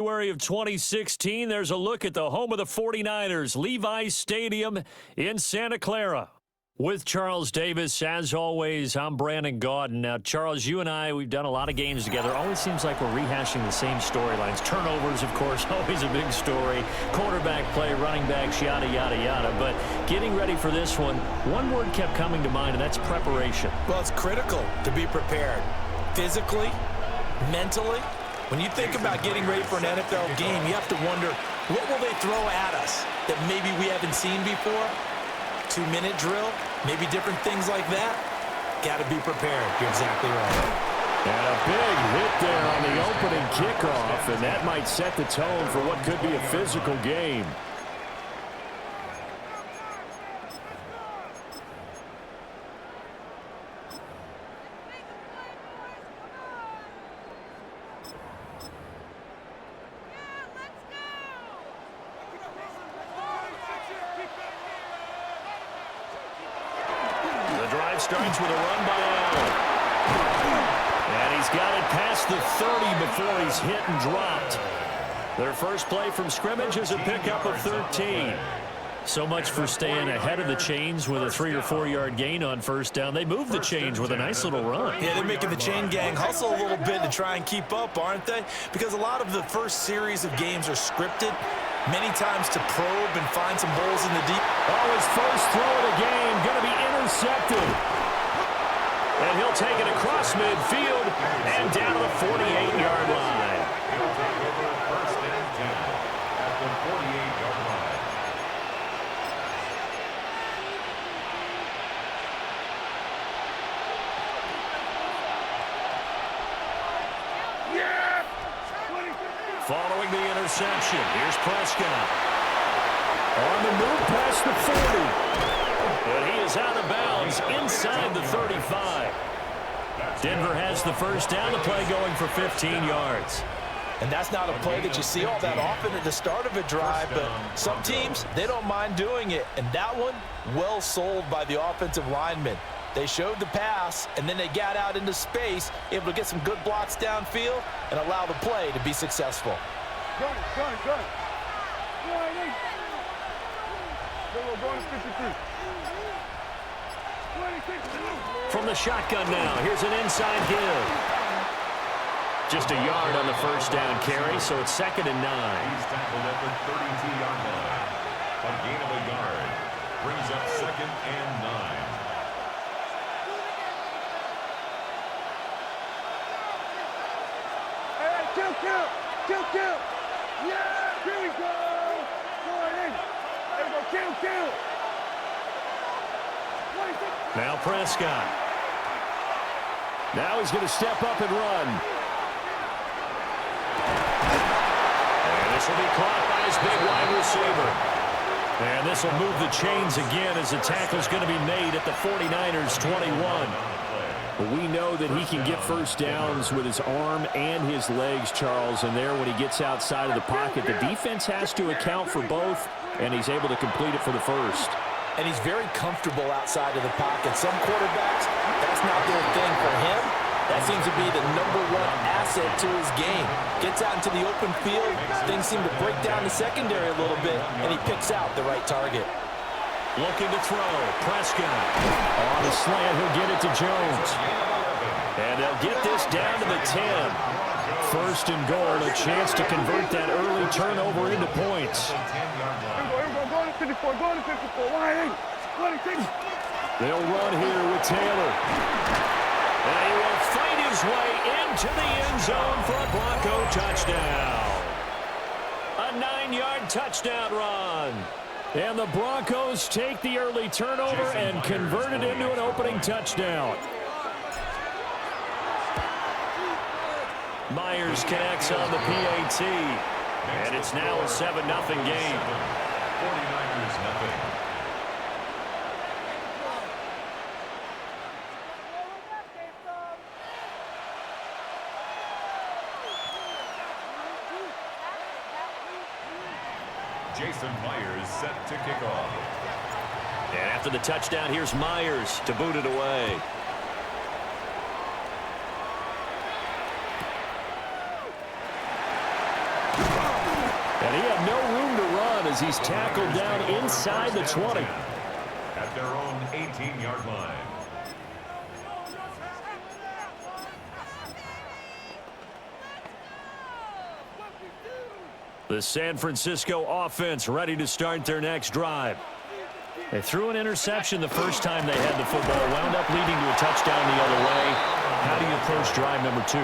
February of 2016, there's a look at the home of the 49ers, Levi's Stadium in Santa Clara. With Charles Davis, as always, I'm Brandon Gaudin. Now, Charles, you and I, we've done a lot of games together. Always seems like we're rehashing the same storylines. Turnovers, of course, always a big story. Quarterback play, running backs, yada, yada, yada. But getting ready for this one word kept coming to mind, and that's preparation. Well, it's critical to be prepared. Physically, mentally. When you think about getting ready for an NFL game, you have to wonder, what will they throw at us that maybe we haven't seen before? 2-minute drill, maybe different things like that. Got to be prepared. You're exactly right. And a big hit there on the opening kickoff, and that might set the tone for what could be a physical game. Starts with a run by Allen. And he's got it past the 30 before he's hit and dropped. Their first play from scrimmage is a pickup of 13. So much for staying ahead of the chains with a 3 or 4 yard gain on first down. They moved the chains with a nice little run. Yeah, they're making the chain gang hustle a little bit to try and keep up, aren't they? Because a lot of the first series of games are scripted, many times to probe and find some holes in the deep. Oh, his first throw of the game going to be intercepted. And he'll take it across midfield and down to the 48-yard line. He'll take over first and 10 at the 48-yard line. Following the interception, here's Prescott. On the move past the 40. But he is out of bounds inside the 35. Denver has the first down, the play going for 15 yards. And that's not a play that you see all that often at the start of a drive, but some teams, they don't mind doing it. And that one, well sold by the offensive lineman. They showed the pass, and then they got out into space, able to get some good blocks downfield and allow the play to be successful. Go, go. Go to 53. From the shotgun now, here's an inside give. Just a yard on the first down carry, so it's 2nd and 9. He's tackled at the 32-yard line. A gain of a yard brings up 2nd and 9. Hey, kill. Yeah, here we go. Going in. There we go, kill. Now Prescott. Now he's going to step up and run. And this will be caught by his big wide receiver. And this will move the chains again as the tackle's going to be made at the 49ers 21. We know that he can get first downs with his arm and his legs, Charles, and there when he gets outside of the pocket, the defense has to account for both, and he's able to complete it for the first. And he's very comfortable outside of the pocket. Some quarterbacks, that's not their thing. For him, that seems to be the #1 asset to his game. Gets out into the open field, things seem to break down the secondary a little bit, and he picks out the right target. Looking to throw, Prescott. On the slant, he'll get it to Jones. And they'll get this down to the 10. 1st and goal, a chance to convert that early turnover into points. Go to 54, wide in. 26. They'll run here with Taylor. And he will fight his way into the end zone for a Bronco touchdown. A 9-yard touchdown run. And the Broncos take the early turnover and convert it into an opening touchdown. Myers connects on the PAT. And it's now a 7-0 game. 49ers nothing. Jason Myers set to kick off. And after the touchdown, here's Myers to boot it away. had no room to run as he's tackled down inside the 20. At their own 18-yard line. The San Francisco offense ready to start their next drive. They threw an interception the first time they had the football, wound up leading to a touchdown the other way. How do you approach drive number 2?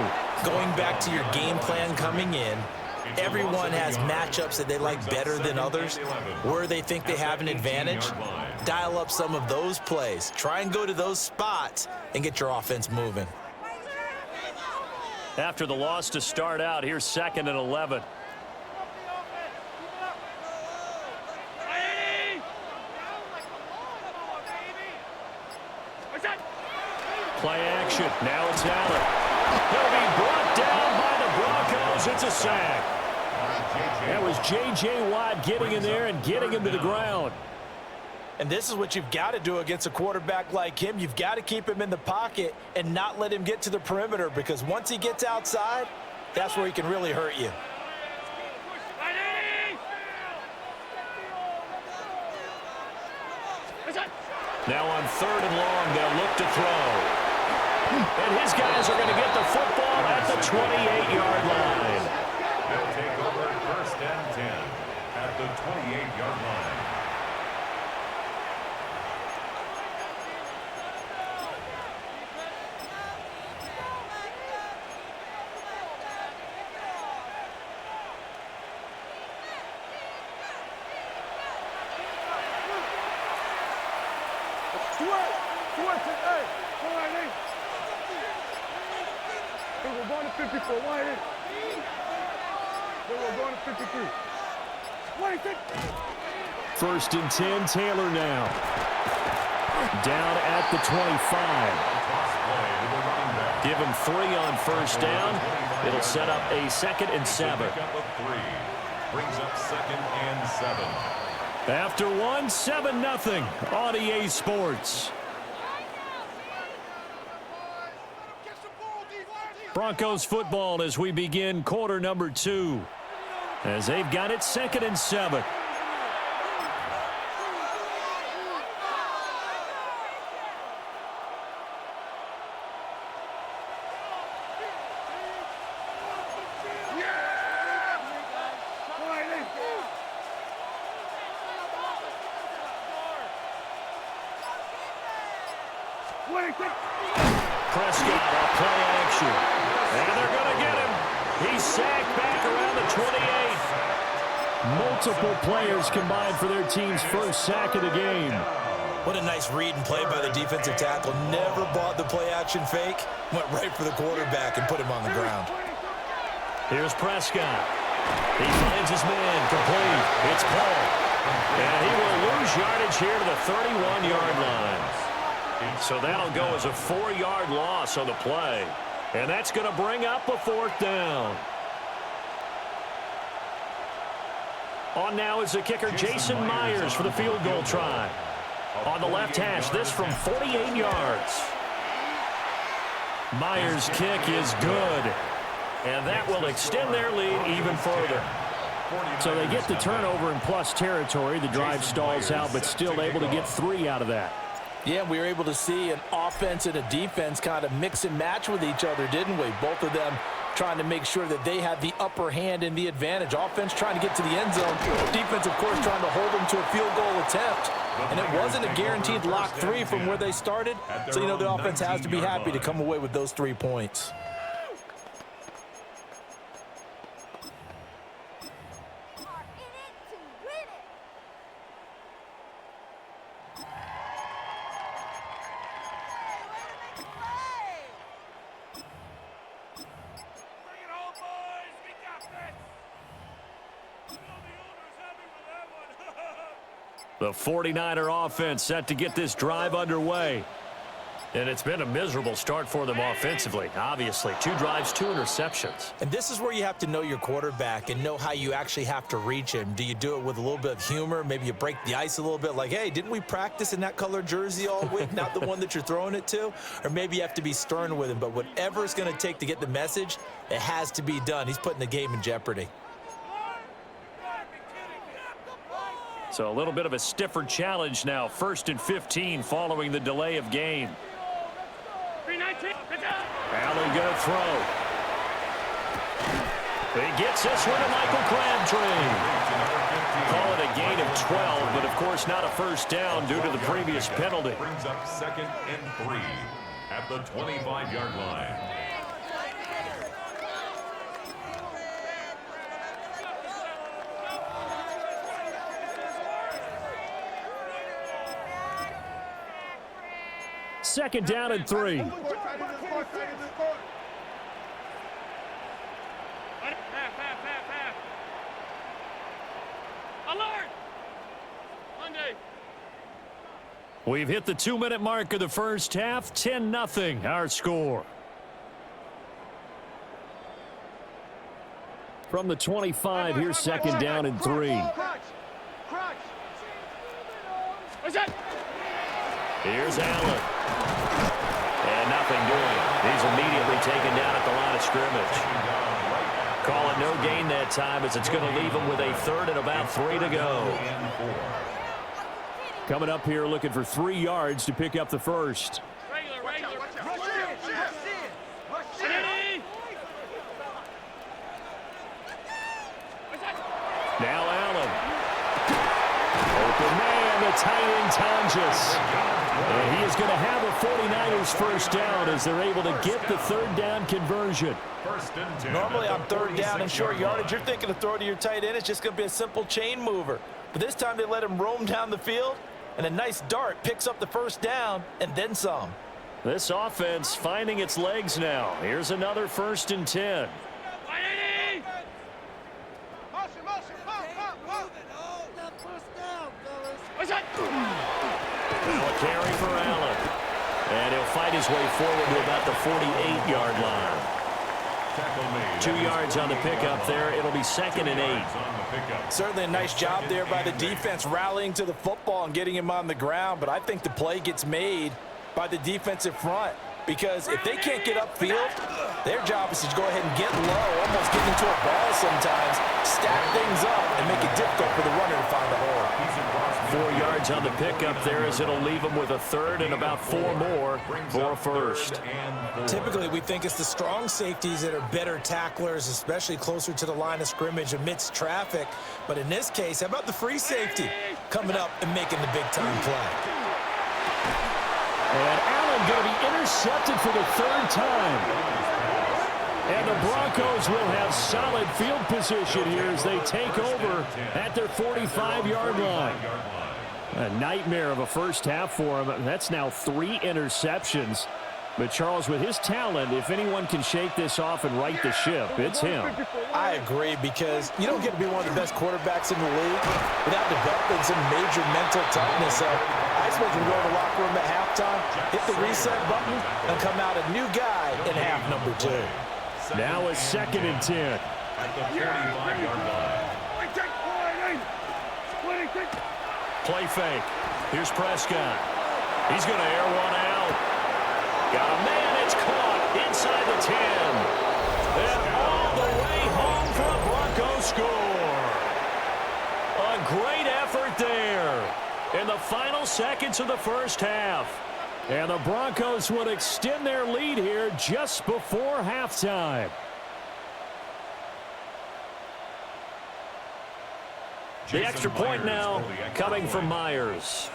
Going back to your game plan coming in, everyone has matchups that they like better than others, where they think they have an advantage. Dial up some of those plays. Try and go to those spots and get your offense moving. After the loss to start out, here's 2nd and 11. Play action. Now it's Allen. He'll be brought down by the Broncos. It's a sack. That was J.J. Watt getting in there and getting him to the ground. And this is what you've got to do against a quarterback like him. You've got to keep him in the pocket and not let him get to the perimeter, because once he gets outside, that's where he can really hurt you. Now on 3rd and long, they'll look to throw. And his guys are going to get the football at the 28-yard line. They'll take over 1st and 10 at the 28-yard line. We're going to 54. Why is it? We're going to 53. 26. 1st and 10, Taylor now. Down at the 25. Give him 3 on 1st down. It'll set up a 2nd and 7. Brings up 2nd and 7. After 1, 7-0 on EA Sports. Broncos football as we begin quarter number 2. As they've got it 2nd and 7. Prescott on play action. And they're going to get him. He's sacked back around the 28. Multiple players combined for their team's first sack of the game. What a nice read and play by the defensive tackle. Never bought the play action fake. Went right for the quarterback and put him on the ground. Here's Prescott. He finds his man complete. It's Paul. And he will lose yardage here to the 31-yard line. So that'll go as a 4-yard loss on the play. And that's going to bring up a 4th down. On now is the kicker, Jason Myers, for the field goal try. On the left hash, this from 48 yards. Myers' kick is good. And that will extend their lead even further. So they get the turnover in plus territory. The drive stalls out, but still able to get 3 out of that. Yeah, we were able to see an offense and a defense kind of mix and match with each other, didn't we? Both of them trying to make sure that they had the upper hand and the advantage. Offense trying to get to the end zone. Defense, of course, trying to hold them to a field goal attempt. And it wasn't a guaranteed lock 3 from where they started. So, you know, the offense has to be happy to come away with those 3 points. The 49er offense set to get this drive underway. And it's been a miserable start for them offensively, obviously. 2 drives, 2 interceptions. And this is where you have to know your quarterback and know how you actually have to reach him. Do you do it with a little bit of humor? Maybe you break the ice a little bit like, hey, didn't we practice in that color jersey all week, not the one that you're throwing it to? Or maybe you have to be stern with him. But whatever it's going to take to get the message, it has to be done. He's putting the game in jeopardy. So a little bit of a stiffer challenge now. 1st and 15 following the delay of game. Allen going to throw. He gets this one to Michael Crabtree. Call it a gain of 12, but of course not a first down due to the previous penalty. Brings up 2nd and 3 at the 25-yard line. Second down and 3. We've hit the 2-minute mark of the first half. 10-0 our score. From the 25, here's second down and 3. Here's Allen. And nothing doing. He's immediately taken down at the line of scrimmage. Call it no gain that time as it's going to leave him with a 3rd and about 3 to go. Coming up here looking for 3 yards to pick up the first. Now Allen. Open man, the tight end Tonjes. And he is going to have a 49ers first down as they're able to get the 3rd down conversion. Normally on 3rd down and short yardage, you're thinking of throw to your tight end. It's just going to be a simple chain mover. But this time they let him roam down the field, and a nice dart picks up the first down and then some. This offense finding its legs now. Here's another 1st and 10. Now a carry for Allen. And he'll fight his way forward to about the 48-yard line. 2 yards on the pickup there. It'll be 2nd and 8. Certainly a nice job there by the defense rallying to the football and getting him on the ground. But I think the play gets made by the defensive front. Because if they can't get upfield, their job is to go ahead and get low, almost get into a ball sometimes, stack things up, and make it difficult for the runner to find a hole. 4 yards on the pickup there as it'll leave him with a 3rd and about 4 more for a first. Typically, we think it's the strong safeties that are better tacklers, especially closer to the line of scrimmage amidst traffic. But in this case, how about the free safety coming up and making the big-time play? And Allen going to be intercepted for the 3rd time. And the Broncos will have solid field position here as they take over at their 45-yard line. A nightmare of a first half for him. That's now 3 interceptions. But Charles, with his talent, if anyone can shake this off and right the ship, it's him. I agree, because you don't get to be one of the best quarterbacks in the league without developing some major mental toughness. So I suppose we go to the locker room at halftime, hit the reset button, and come out a new guy in half number 2. Now a 2nd and 10. At the 45-yard line. Play fake. Here's Prescott. He's going to air one out. Got a man. It's caught inside the 10. And all the way home for a Bronco score. A great effort there in the final seconds of the first half. And the Broncos would extend their lead here just before halftime. The extra point now coming from Myers.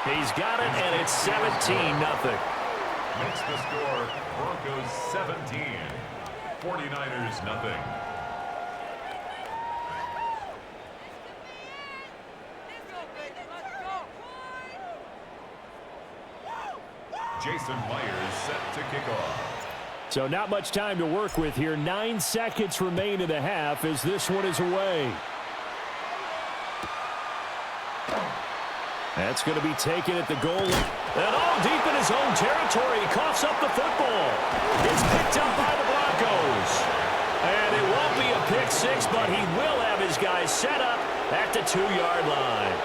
He's got it, and it's 17-0. Makes the score Broncos 17, 49ers nothing. Jason Myers set to kick off. So not much time to work with here. 9 seconds remain in the half as this one is away. That's going to be taken at the goal. And all deep in his own territory. He coughs up the football. It's picked up by the Broncos. And it won't be a pick six, but he will have his guys set up at the 2-yard line.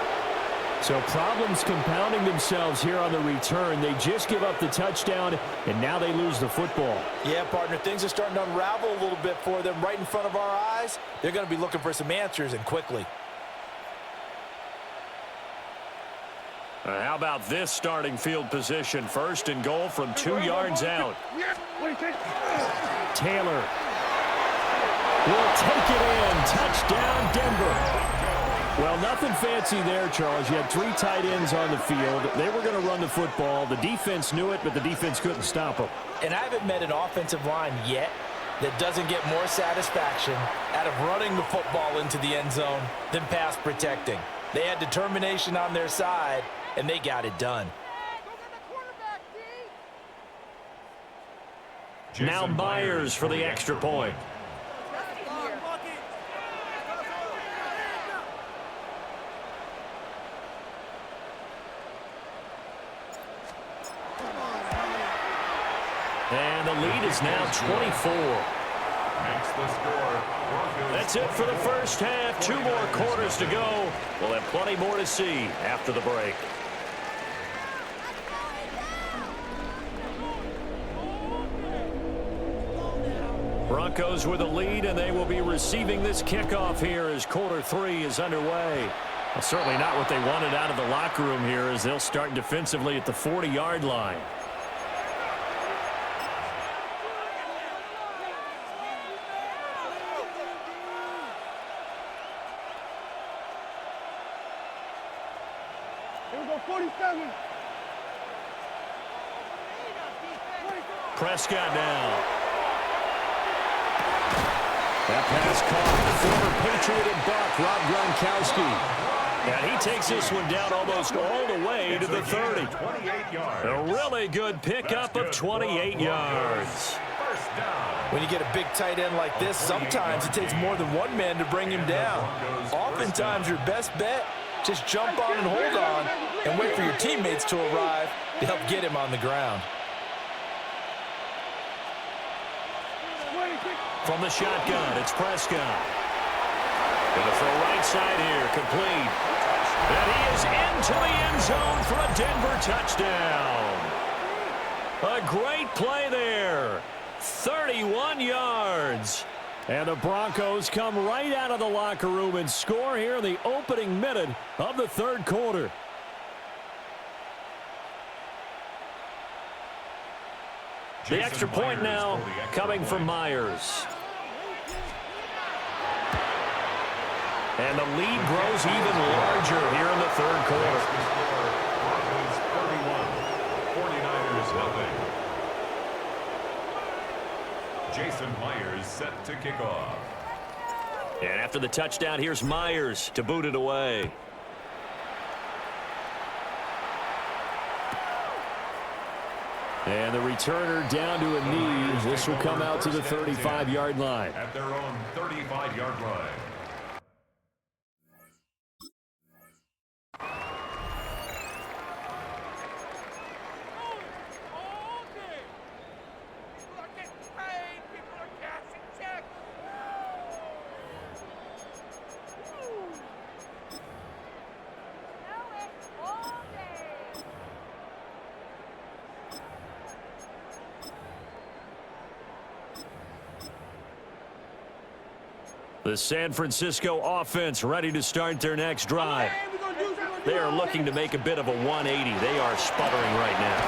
So problems compounding themselves here on the return. They just give up the touchdown, and now they lose the football. Yeah, partner, things are starting to unravel a little bit for them right in front of our eyes. They're going to be looking for some answers, and quickly. How about this starting field position? First and goal from 2 yards out. Taylor will take it in. Touchdown, Denver. Well, nothing fancy there, Charles. You had 3 tight ends on the field. They were going to run the football. The defense knew it, but the defense couldn't stop them. And I haven't met an offensive line yet that doesn't get more satisfaction out of running the football into the end zone than pass protecting. They had determination on their side, and they got it done. Now Myers for the extra point. And the lead is now 24. Makes the score. That's it for the first half. 2 more quarters to go. We'll have plenty more to see after the break. Broncos with a lead, and they will be receiving this kickoff here as quarter 3 is underway. Well, certainly not what they wanted out of the locker room here as they'll start defensively at the 40-yard line. Here we go, 47. Prescott now. That pass caught. Former Patriot and Buck, Rob Gronkowski. And he takes this one down almost all the way to the 30. 28 yards. A really good pickup of 28 yards. First down. When you get a big tight end like this, sometimes it takes more than one man to bring him down. Oftentimes, your best bet, just jump on and hold on and wait for your teammates to arrive to help get him on the ground. From the shotgun, it's Prescott. Gonna throw right side here, complete. And he is into the end zone for a Denver touchdown. A great play there. 31 yards. And the Broncos come right out of the locker room and score here in the opening minute of the third quarter. The extra point now coming from Myers. And the lead grows even larger here in the third quarter. Broncos 31, 49ers nothing. Jason Myers set to kick off. And after the touchdown, here's Myers to boot it away. And the returner down to a knee. This will come out to the 35-yard line. At their own 35-yard line. The San Francisco offense ready to start their next drive. They are looking to make a bit of a 180. They are sputtering right now.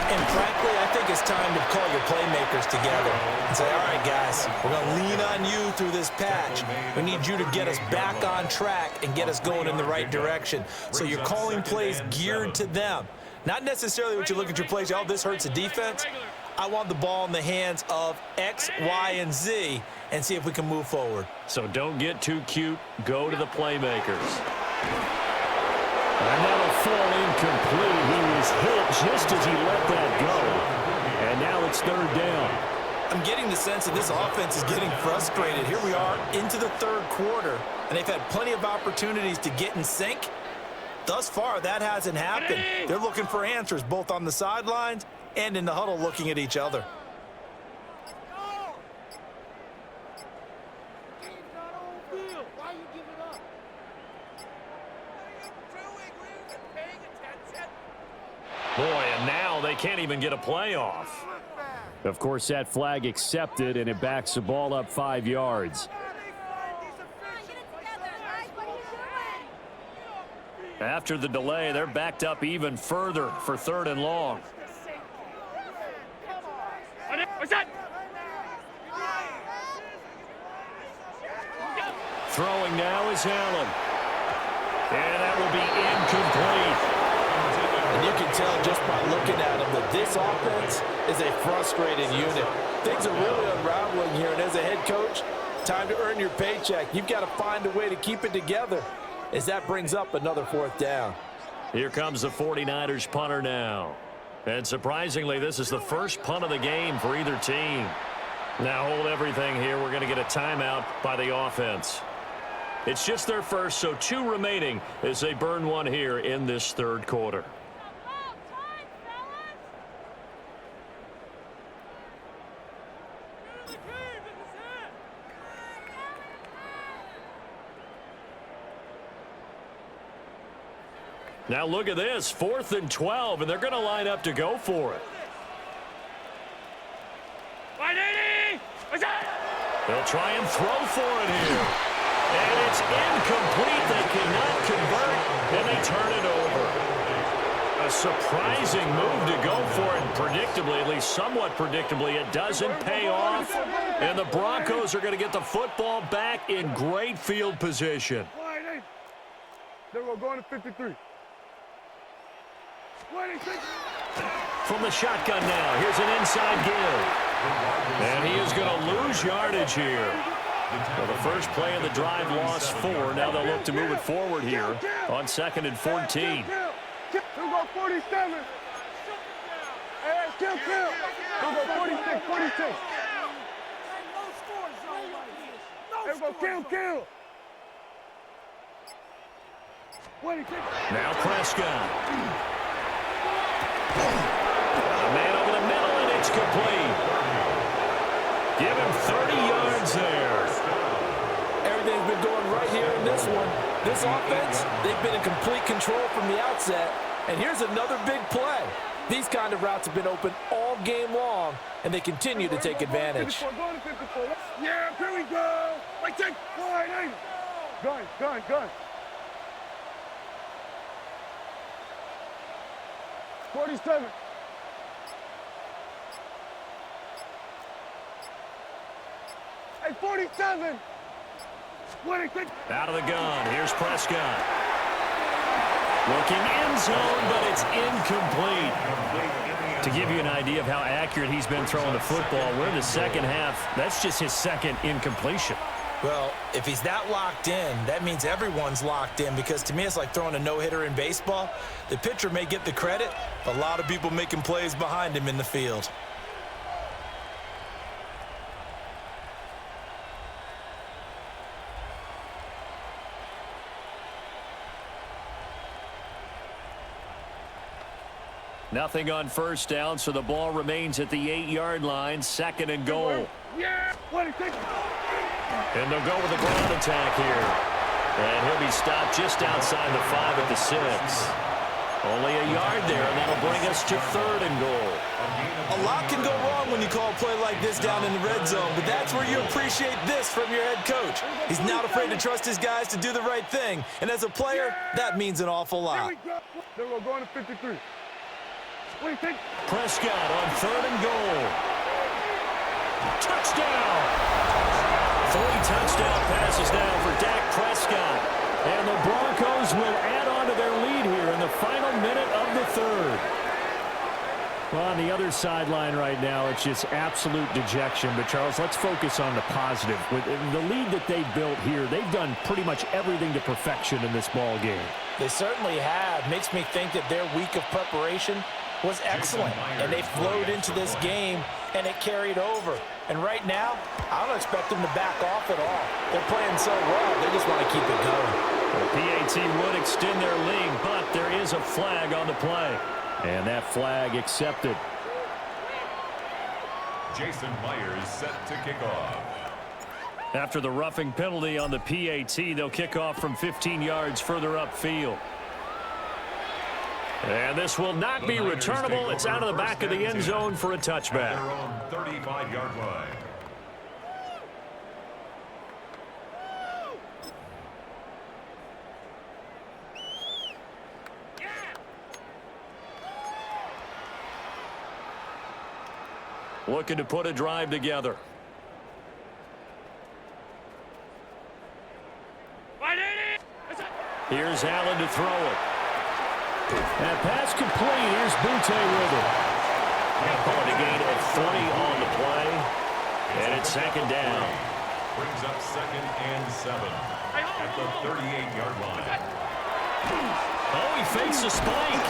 And frankly, I think it's time to call your playmakers together and say, all right, guys, we're going to lean on you through this patch. We need you to get us back on track and get us going in the right direction. So you're calling plays geared to them. Not necessarily what you look at your plays, oh, this hurts the defense. I want the ball in the hands of X, Y, and Z and see if we can move forward. So don't get too cute. Go to the playmakers. And that'll fall incomplete. He was hit just as he let that go. And now it's third down. I'm getting the sense that this offense is getting frustrated. Here we are into the third quarter, and they've had plenty of opportunities to get in sync. Thus far, that hasn't happened. They're looking for answers both on the sidelines and in the huddle looking at each other. Boy, and now they can't even get a playoff. Of course, that flag accepted, and it backs the ball up 5 yards. After the delay, they're backed up even further for 3rd and long. Throwing now is Allen. And that will be incomplete. And you can tell just by looking at them that this offense is a frustrated unit. Things are really unraveling here, and as a head coach, time to earn your paycheck. You've got to find a way to keep it together as that brings up another 4th down. Here comes the 49ers punter now. And surprisingly, this is the first punt of the game for either team. Now hold everything here. We're going to get a timeout by the offense. It's just their first, so 2 remaining as they burn one here in this 3rd quarter. Now look at this, 4th and 12, and they're going to line up to go for it. They'll try and throw for it here. And it's incomplete. They cannot convert, and they turn it over. A surprising move to go for it, and predictably, at least somewhat predictably, it doesn't pay off. And the Broncos are going to get the football back in great field position. Then we're going to 53. From the shotgun now, here's an inside give. And he is going to lose yardage here. Well, the first play of the drive lost 4. Now they'll look to move it forward here on 2nd and 14. We'll go 47. Hey, kill. We'll go 46, 46. Hey, we'll go kill. Now Prescott. A man over the middle, and it's complete. Give him 30 yards there. Everything's been going right here in this one. This offense, they've been in complete control from the outset. And here's another big play. These kind of routes have been open all game long, and they continue to take advantage. Yeah, here we go. Like, take gun. 47. Hey, 47. Out of the gun. Here's Prescott. Looking end zone, but it's incomplete. To give you an idea of how accurate he's been throwing the football, we're in the 2nd half. That's just his 2nd incompletion. Well, if he's that locked in, that means everyone's locked in, because to me it's like throwing a no-hitter in baseball. The pitcher may get the credit, but a lot of people making plays behind him in the field. Nothing on 1st down, so the ball remains at the 8-yard line, 2nd and goal. Yeah, And they'll go with a ground attack here. And he'll be stopped just outside the 5 at the 6. Only a yard there, and that'll bring us to 3rd and goal. A lot can go wrong when you call a play like this down in the red zone, but that's where you appreciate this from your head coach. He's not afraid to trust his guys to do the right thing, and as a player, that means an awful lot. Then we're going to 53. Prescott on 3rd and goal. Touchdown! 3 touchdown passes now for Dak Prescott. And the Broncos will add on to their lead here in the final minute of the 3rd. Well, on the other sideline right now, it's just absolute dejection. But, Charles, let's focus on the positive. With the lead that they built here, they've done pretty much everything to perfection in this ball game. They certainly have. Makes me think that their week of preparation was excellent, and they flowed into this game, and it carried over. And right now, I don't expect them to back off at all. They're playing so well, they just want to keep it going. The PAT would extend their lead, but there is a flag on the play. And that flag accepted. Jason Myers set to kick off. After the roughing penalty on the PAT, they'll kick off from 15 yards further upfield. And this will not be returnable. It's out of the back of the end zone for a touchback. Their own 35-yard line. Looking to put a drive together. Here's Allen to throw it. And pass complete. Here's Mut with it. Calling a gain of 3 on the play. And it's second down. Brings up 2nd and 7 at the 38-yard line. Oh, he fakes a spike.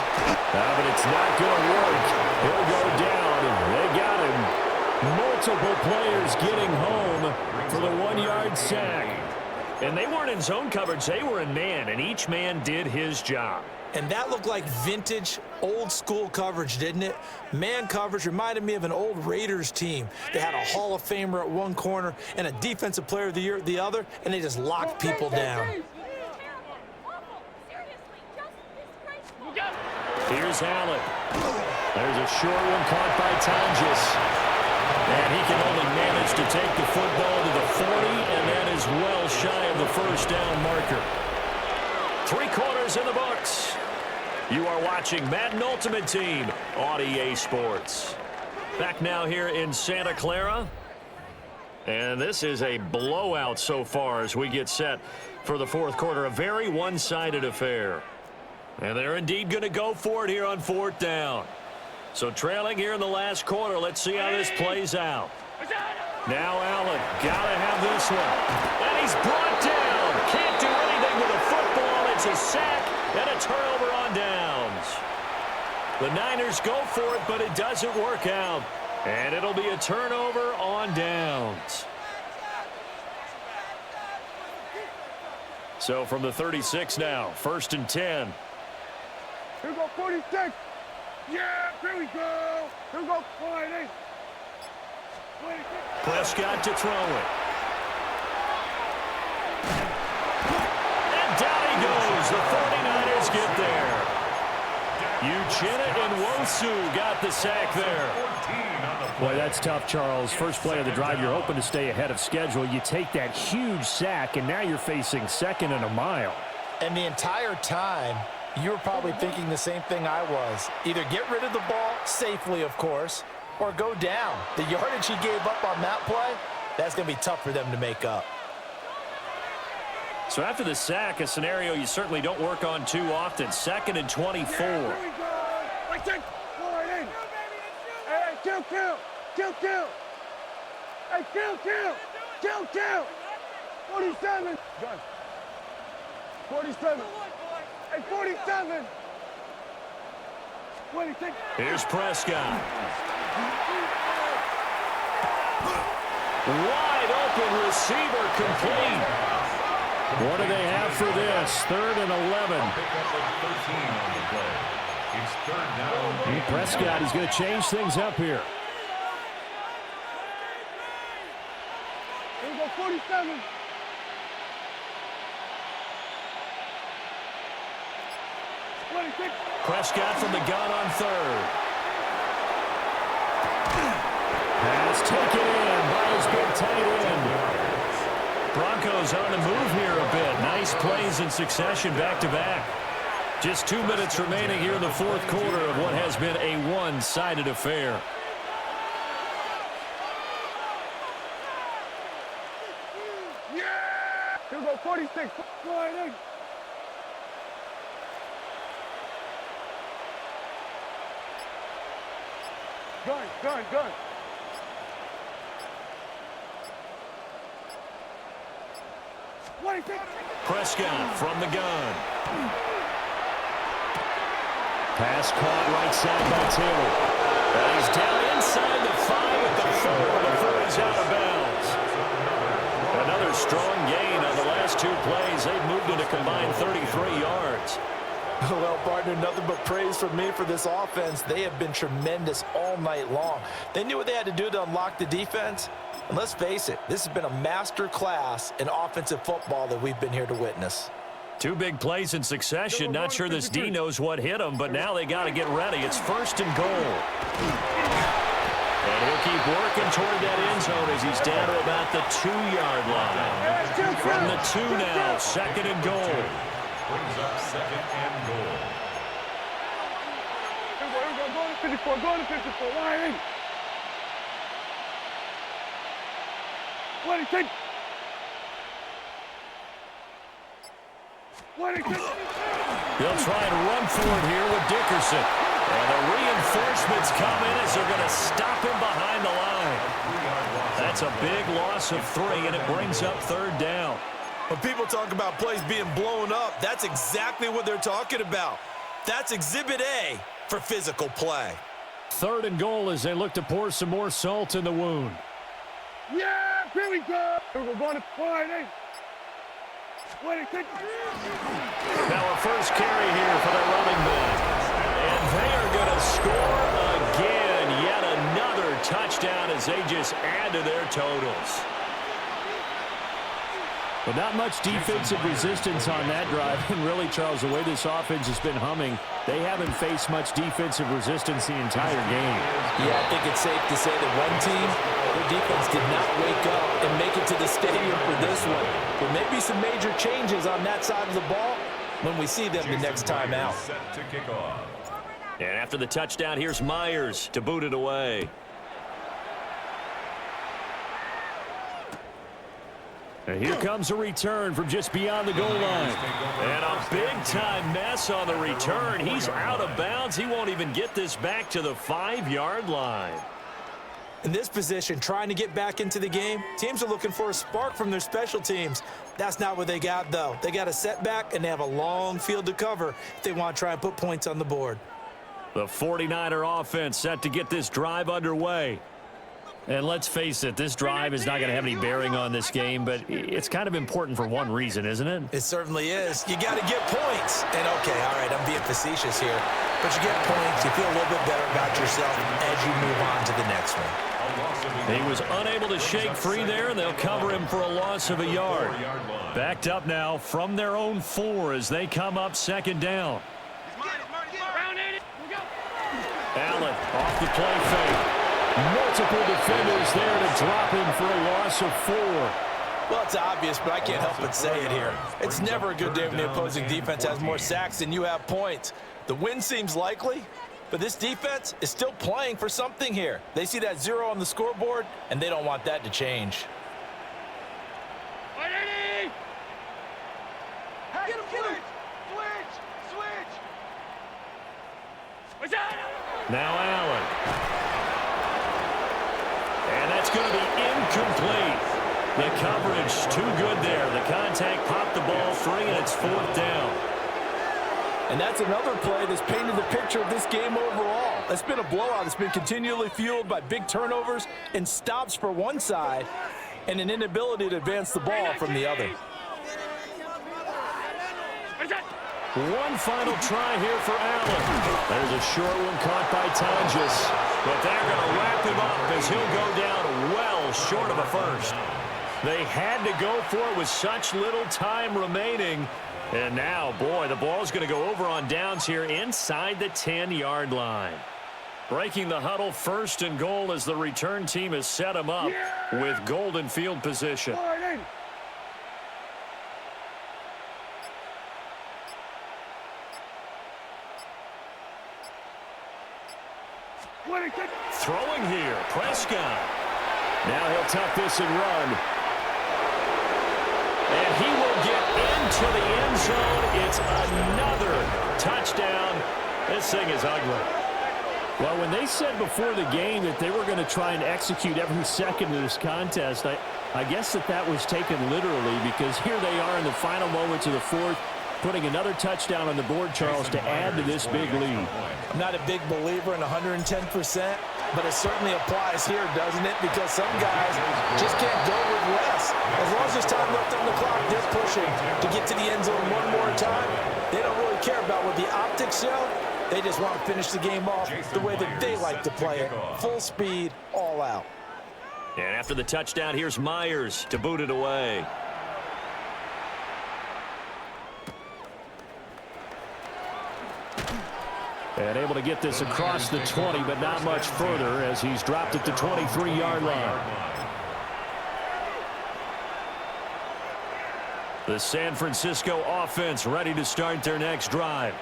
But it's not going to work. He'll go down. They got him. Multiple players getting home for the 1-yard sack. And they weren't in zone coverage. They were in man, and each man did his job. And that looked like vintage, old-school coverage, didn't it? Man coverage reminded me of an old Raiders team. They had a Hall of Famer at one corner and a Defensive Player of the Year at the other, and they just locked people down. Here's Allen. There's a short one caught by Tonjes. And he can only manage to take the football to the 40, and that is well shy of the first down marker. 3 quarters in the books. You are watching Madden Ultimate Team on EA Sports. Back now here in Santa Clara. And this is a blowout so far as we get set for the 4th quarter. A very one-sided affair. And they're indeed going to go for it here on 4th down. So trailing here in the last quarter. Let's see how this plays out. Now Allen, gotta have this one. And he's brought down. Can't do anything with a football. It's a sack and a turnover on downs. The Niners go for it, but it doesn't work out. And it'll be a turnover on downs. So from the 36 now, 1st and 10. Here we go, 46. Yeah, here we go. Here we go, 48. Prescott to throw it. And down he goes. The 49ers get there. Uchenna and Wosu got the sack there. Boy, that's tough, Charles. First play of the drive, you're hoping to stay ahead of schedule. You take that huge sack, and now you're facing 2nd and a mile. And the entire time, you were probably thinking the same thing I was. Either get rid of the ball, safely, of course, or go down. The yardage he gave up on that play, that's going to be tough for them to make up. So after the sack, a scenario you certainly don't work on too often. 2nd and 24. Here we go. Like that. 48. Hey, kill. Hey, kill. 47. Gun. 47. Hey, 47. 26. Here's Prescott. Wide open receiver complete. What do they have for this? 3rd and 11. It's 3rd down. Prescott is going to change things up here. Here we go, 47. Prescott from the gun on 3rd. Pass taken in by his big tight end. Broncos on the move here a bit. Nice plays in succession back-to-back. Just 2 minutes remaining here in the 4th quarter of what has been a one-sided affair. Yeah! Here we go, 46. Sliding. Gun. Prescott from the gun. Pass caught right side by Taylor. And he's down inside the 5 at the 4 before he's out of bounds. Another strong gain on the last 2 plays. They've moved it a combined 33 yards. Well, partner, nothing but praise from me for this offense. They have been tremendous all night long. They knew what they had to do to unlock the defense. And let's face it, this has been a master class in offensive football that we've been here to witness. Two big plays in succession. Not sure this D knows what hit him, but now they got to get ready. It's 1st and goal. And he'll keep working toward that end zone as he's down to about the 2-yard line. From the 2 now, 2nd and goal. Brings up 2nd and goal. Go to 54, go to 54, line. What do you think? They'll try and run for it here with Dickerson. And the reinforcements come in as they're going to stop him behind the line. That's a big loss of 3, and it brings up 3rd down. When people talk about plays being blown up, that's exactly what they're talking about. That's Exhibit A for physical play. 3rd and goal as they look to pour some more salt in the wound. Yeah, here we go. We're going to Friday. What do you think? Now a first carry here for the running back. And they are going to score again. Yet another touchdown as they just add to their totals. But not much defensive resistance on that drive. And really, Charles, the way this offense has been humming, they haven't faced much defensive resistance the entire game. Yeah, I think it's safe to say that one team, their defense did not wake up and make it to the stadium for this one. There may be some major changes on that side of the ball when we see them the next time out. Set to kick off. And after the touchdown, here's Myers to boot it away. And here comes a return from just beyond the goal line. And a big-time mess on the return. He's out of bounds. He won't even get this back to the 5-yard line. In this position, trying to get back into the game, teams are looking for a spark from their special teams. That's not what they got, though. They got a setback, and they have a long field to cover if they want to try and put points on the board. The 49er offense set to get this drive underway. And let's face it, this drive is not going to have any bearing on this game, but it's kind of important for one reason, isn't it? It certainly is. You got to get points. And, okay, all right, I'm being facetious here. But you get points, you feel a little bit better about yourself as you move on to the next one. He was unable to shake free there, and they'll cover him for a loss of a yard. Backed up now from their own 4 as they come up 2nd down. Allen off the play fake. Multiple defenders there to drop him for a loss of 4. Well, it's obvious, but I can't help but say it here. It's never a good day when the opposing defense has more sacks than you have points. The win seems likely, but this defense is still playing for something here. They see that 0 on the scoreboard, and they don't want that to change. Get him, switch! Now Allen. And that's going to be incomplete. The coverage too good there. The contact popped the ball free, and it's 4th down. And that's another play that's painted the picture of this game overall. It's been a blowout. It's been continually fueled by big turnovers and stops for one side and an inability to advance the ball from the other. One final try here for Allen. There's a short one caught by Tonjes. But they're going to wrap him up as he'll go down well short of a first. They had to go for it with such little time remaining. And now, boy, the ball's going to go over on downs here inside the 10-yard line. Breaking the huddle, 1st and goal as the return team has set him up with golden field position. Throwing here, Prescott. Now he'll tuck this and run. And he will get into the end zone. It's another touchdown. This thing is ugly. Well, when they said before the game that they were going to try and execute every second of this contest, I guess that was taken literally, because here they are in the final moments of the 4th, putting another touchdown on the board, Charles, to add to this big lead. I'm not a big believer in 110%, but it certainly applies here, doesn't it? Because some guys just can't go with less. As long as there's time left on the clock, they're pushing to get to the end zone one more time. They don't really care about what the optics show. They just want to finish the game off the way that they like to play it. Full speed, all out. And after the touchdown, here's Myers to boot it away. And able to get this across the 20, but not much further as he's dropped at the 23-yard line. The San Francisco offense ready to start their next drive.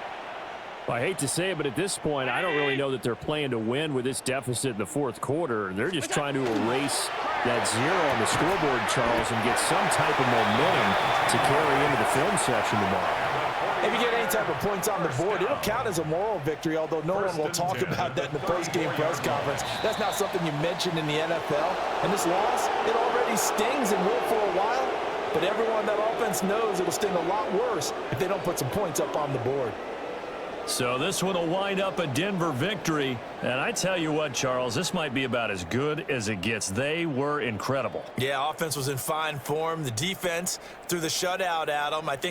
I hate to say it, but at this point, I don't really know that they're playing to win with this deficit in the fourth quarter. They're just trying to erase that zero on the scoreboard, Charles, and get some type of momentum to carry into the film section tomorrow. If you get any type of points on the board, it'll count as a moral victory, although no one will talk about that in the post-game press conference. That's not something you mentioned in the NFL. And this loss, it already stings and will for a while, but everyone on that offense knows it'll sting a lot worse if they don't put some points up on the board. So this one will wind up a Denver victory. And I tell you what, Charles, this might be about as good as it gets. They were incredible. Yeah, offense was in fine form. The defense threw the shutout at them. I think